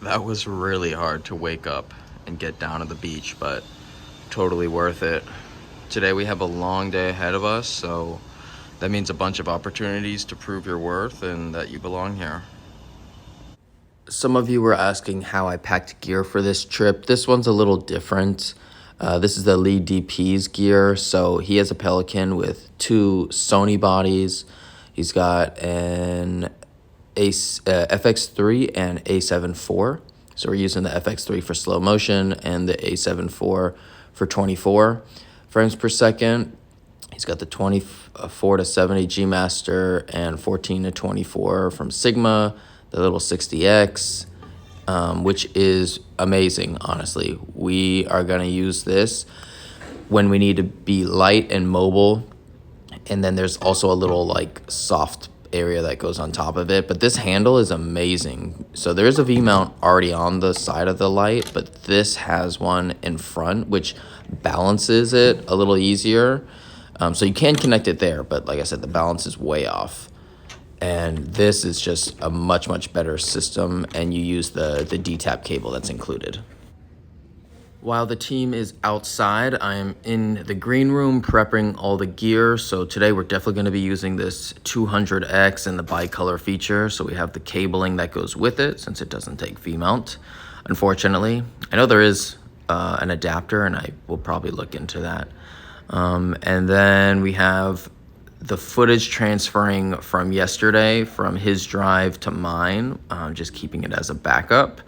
That was really hard to wake up and get down to the beach, but totally worth it. Today we have a long day ahead of us, so that means a bunch of opportunities to prove your worth and that you belong here. Some of you were asking how I packed gear for this trip. This one's a little different. This is the lead DP's gear. So he has a Pelican with 2 Sony bodies. He's got an FX3 and A7 IV. So we're using the FX3 for slow motion and the A7 IV for 24 frames per second. He's got the 24 to 70 G Master and 14 to 24 from Sigma, the little 60X, which is amazing, honestly. We are going to use this when we need to be light and mobile. And then there's also a little like soft area that goes on top of it, but this handle is amazing. So there's a V-mount already on the side of the light, but this has one in front which balances it a little easier. So you can connect it there, but like I said, the balance is way off. And this is just a much better system, and you use the D-tap cable that's included. While the team is outside, I'm in the green room prepping all the gear. So today we're definitely going to be using this 200X and the bicolor feature. So we have the cabling that goes with it since it doesn't take V-mount, unfortunately. I know there is an adapter, and I will probably look into that. And then we have the footage transferring from yesterday from his drive to mine, just keeping it as a backup.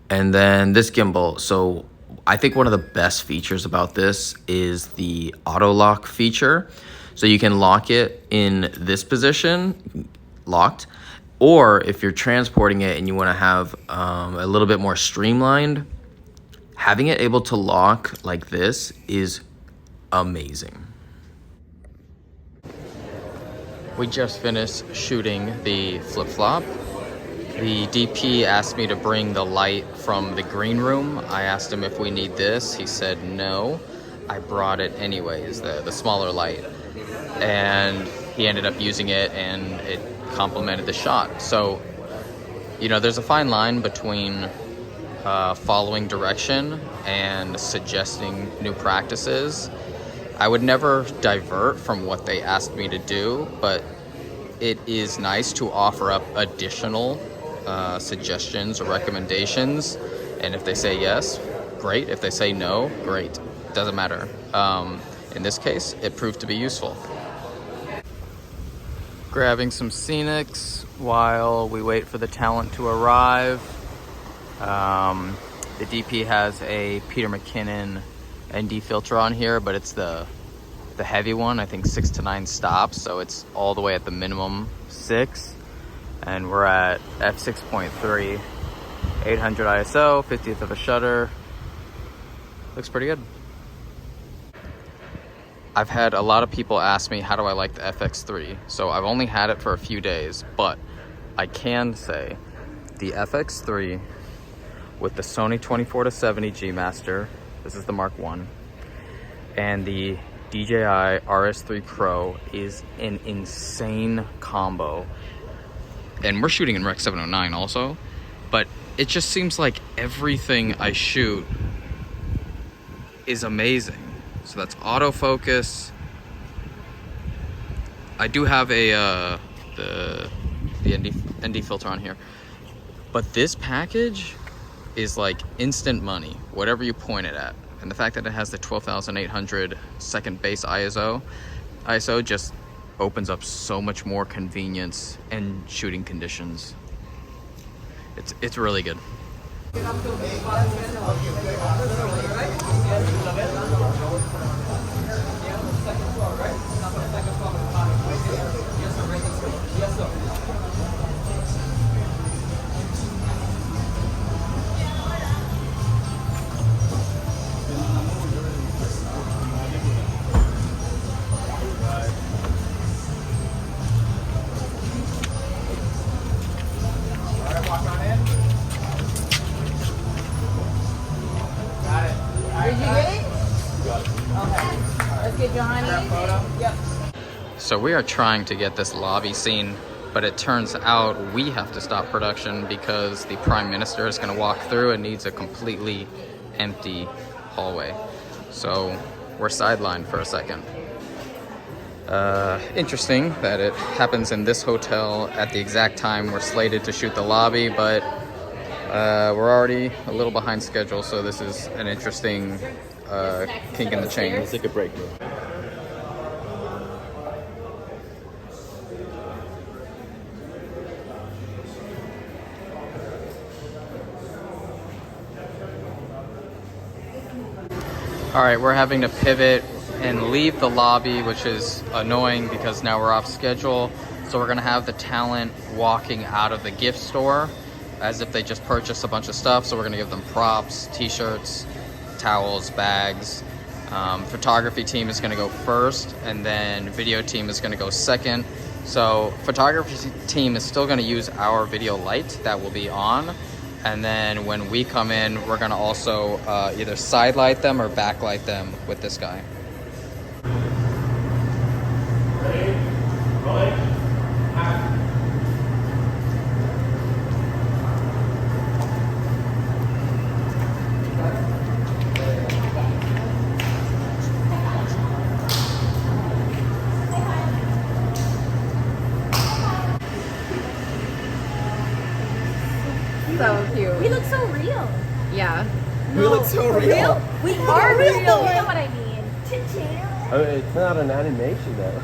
And then this gimbal. So I think one of the best features about this is the auto lock feature. So you can lock it in this position, locked, or if you're transporting it and you want to have a little bit more streamlined, having it able to lock like this is amazing. We just finished shooting the flip-flop. The DP asked me to bring the light from the green room. I asked him if we need this. He said no. I brought it anyways, the smaller light. And he ended up using it, and it complemented the shot. So, you know, there's a fine line between following direction and suggesting new practices. I would never divert from what they asked me to do, but it is nice to offer up additional suggestions or recommendations. And if they say yes, great. If they say no, great. Doesn't matter. In this case, it proved to be useful. Grabbing some scenics while we wait for the talent to arrive. The DP has a Peter McKinnon ND filter on here, but it's the heavy one, I think 6 to 9 stops, so it's all the way at the minimum 6, and we're at f6.3, 800 ISO, 50th of a shutter. Looks pretty good. I've had a lot of people ask me how do I like the FX3. So I've only had it for a few days, but I can say the FX3 with the Sony 24 to 70 G Master, this is the Mark 1, and the DJI RS3 Pro is an insane combo. And we're shooting in Rec 709 also, but it just seems like everything I shoot is amazing. So that's autofocus. I do have a the ND filter on here, but this package is like instant money, whatever you point it at. And the fact that it has the 12,800 second base ISO just opens up so much more convenience and shooting conditions. It's really good. So we are trying to get this lobby scene but it turns out we have to stop production because the Prime Minister is going to walk through and needs a completely empty hallway. So we're sidelined for a second. Interesting that it happens in this hotel at the exact time we're slated to shoot the lobby, but we're already a little behind schedule, so this is an interesting kink in the chain. Let's take a break. All right, we're having to pivot and leave the lobby, which is annoying because now we're off schedule. So we're gonna have the talent walking out of the gift store as if they just purchased a bunch of stuff. So we're gonna give them props, t-shirts, towels, bags. Photography team is gonna go first, and then video team is gonna go second. So photography team is still gonna use our video light that will be on. And then when we come in, we're gonna also either side light them or backlight them with this guy. Ready? Rolling. Action. So cute. We look so real. Yeah. We look so real. We are real. You know what I mean? I mean, it's not an animation though.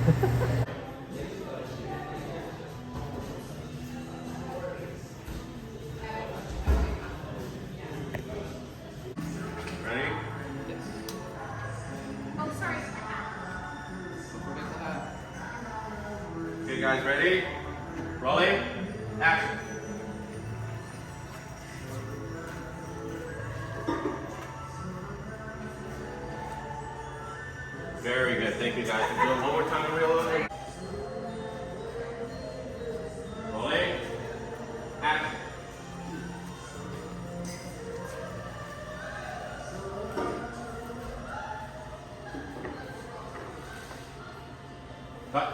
Ready? Yes. Oh, sorry. Okay, guys, ready? Rolling. Action. Very good. Thank you, guys. Do it one more time to reload. Rolling. Action. Cut.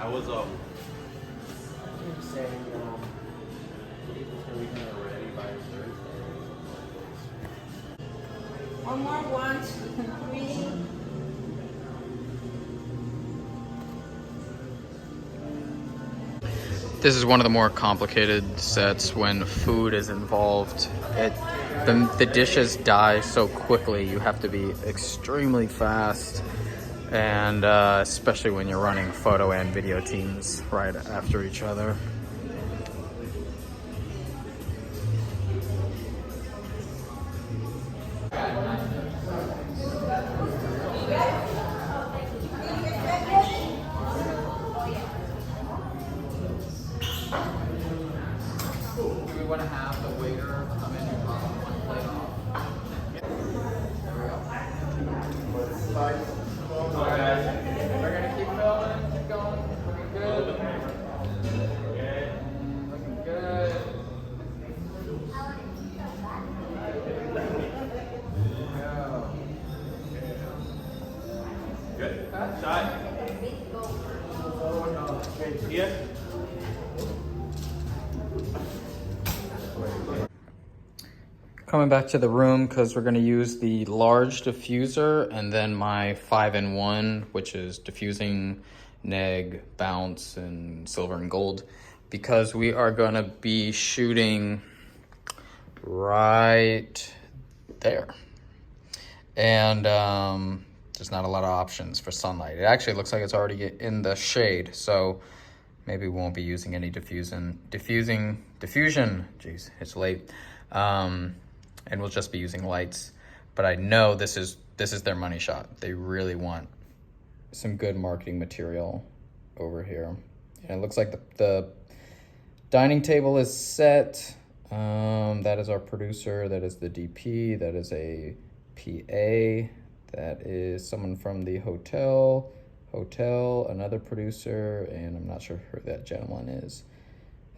I was saying ready by Thursday. One more, 1, 2, 3. This is one of the more complicated sets when food is involved. The dishes die so quickly, you have to be extremely fast, and especially when you're running photo and video teams right after each other. Do we want to have the waiter come in and drop one plate off? There we go. We're gonna keep filming, keep going. Looking good. Looking good. Good. Shot. Okay, yeah. Coming back to the room because we're going to use the large diffuser and then my 5-in-1, which is diffusing, neg, bounce, and silver and gold, because we are going to be shooting right there. And there's not a lot of options for sunlight. It actually looks like it's already in the shade, so maybe we won't be using any diffusion. Jeez, it's late. And we'll just be using lights. But I know this is their money shot. They really want some good marketing material over here. And it looks like the dining table is set. That is our producer. That is the DP. That is a PA. That is someone from the hotel, another producer, and I'm not sure who that gentleman is.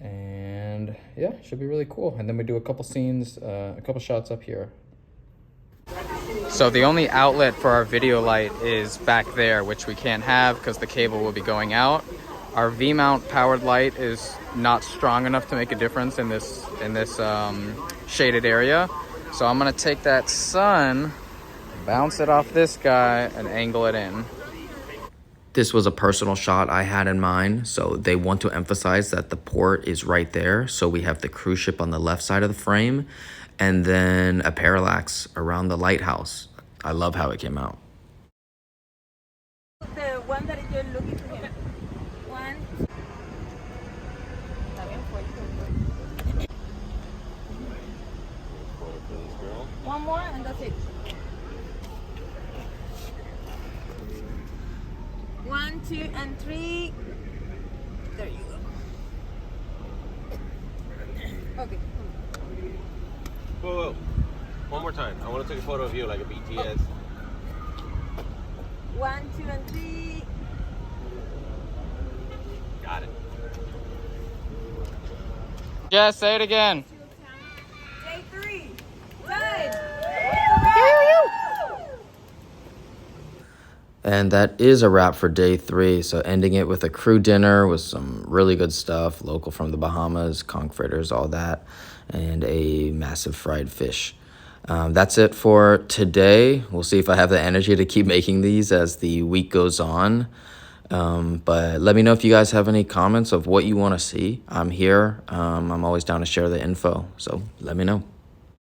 And yeah, should be really cool. And then we do a couple scenes, a couple shots up here. So the only outlet for our video light is back there, which we can't have because the cable will be going out. Our V-mount powered light is not strong enough to make a difference in this shaded area. So I'm gonna take that sun, bounce it off this guy, and angle it in. This was a personal shot I had in mind, so they want to emphasize that the port is right there. So we have the cruise ship on the left side of the frame, and then a parallax around the lighthouse. I love how it came out. The one that you're looking for here. One. One more and that's it. 1, 2, and 3. There you go. Okay. Whoa, whoa. One more time. I want to take a photo of you like a BTS. 1, 2, and 3. Got it. Yeah, say it again. Day 3. Done. And that is a wrap for day 3. So ending it with a crew dinner with some really good stuff, local from the Bahamas, conch fritters, all that, and a massive fried fish. That's it for today. We'll see if I have the energy to keep making these as the week goes on. But let me know if you guys have any comments of what you want to see. I'm here. I'm always down to share the info. So let me know.